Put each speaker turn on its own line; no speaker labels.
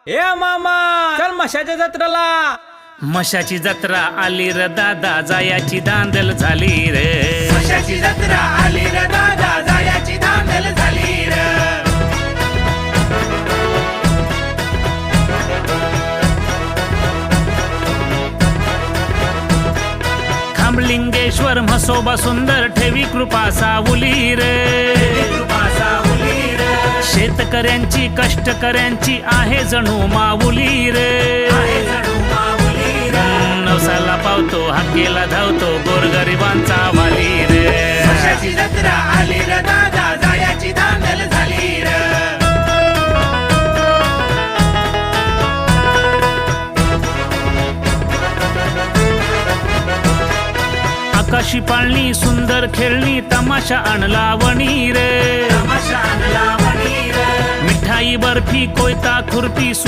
ए मामा चल मशाच्या जत्रेला.
मशाची जत्रा आली र दादा, जायाची दांदल झाली रे.
मशाची जत्रा आली र दादा, जायाची दांदल झाली र.
खांबलिंगेश्वर म्हसोबा सुंदर, ठेवी कृपा सावली रे.
कृपा सावली र.
शेतकऱ्यांची कष्टकऱ्यांची आहे जणू माऊली रे.
आहे जणू माऊली र.
नवसाला पावतो हाकेला धावतो गोरगरिबांचा वाली रे.
मशाची जत्रा आली र दादा, जायाची दांदल झाली र.
आकाशी पाळणी सुंदर खेळणी, तमाशा आणला वणी रे.
तमाशा आणला वणी र.
मिठाई बर्फी कोयता खुर्पी